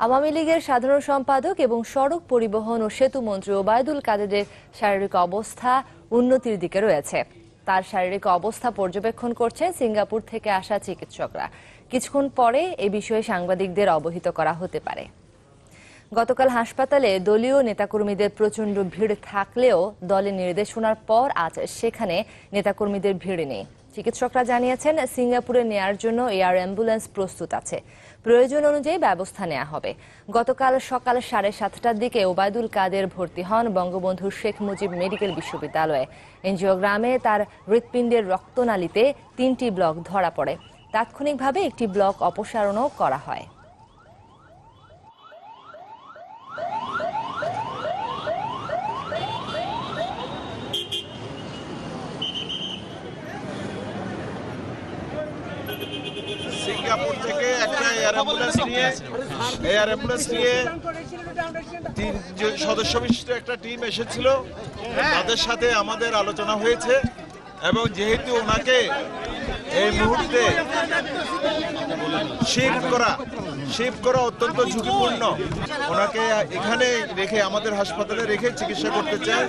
আওয়ামী লীগের সাধারণ সম্পাদক এবং সড়ক পরিবহন ও সেতু মন্ত্রী ওবায়দুল কাদেরের শারীরিক অবস্থা উন্নতির দিকে রয়েছে। তার শারীরিক অবস্থা পর্যবেক্ষণ করছেন সিঙ্গাপুর থেকে আসা চিকিৎসকরা। কিছুক্ষণ পরে এ বিষয়ে সাংবাদিকদের অবহিত করা হতে পারে। গতকাল হাসপাতালে দলীয় নেতাকর্মীদের প্রচণ্ড ভিড় থাকলেও দলের নির্দেশনার পর আজ সেখানে নেতাকর্মীদের ভিড় নেই। চিকিৎসকরা জানিয়েছেন, সিঙ্গাপুরে নেয়ার জন্য এয়ার অ্যাম্বুলেন্স প্রস্তুত আছে। প্রয়োজন অনুযায়ী ব্যবস্থা নেওয়া হবে। গতকাল সকাল 7:30টার দিকে ওবায়দুল কাদের ভর্তি হন বঙ্গবন্ধু শেখ মুজিব মেডিকেল বিশ্ববিদ্যালয়ে। এনজিওগ্রামে তার হৃৎপিণ্ডের রক্তনালীতে 3টি ব্লক ধরা পড়ে। তাৎক্ষণিকভাবে একটি ব্লক অপসারণও করা হয়। সিঙ্গাপুর থেকে একটা এয়ার অ্যাম্বুলেন্স নিয়ে 3 সদস্য বিশিষ্ট একটা টিম এসেছিল। তাদের সাথে আমাদের আলোচনা হয়েছে এবং যেহেতু ওনাকে এই মুহূর্তে শিফট করা অত্যন্ত ঝুঁকিপূর্ণ, ওনাকে এখানে রেখে আমাদের হাসপাতালে রেখে চিকিৎসা করতে চায়।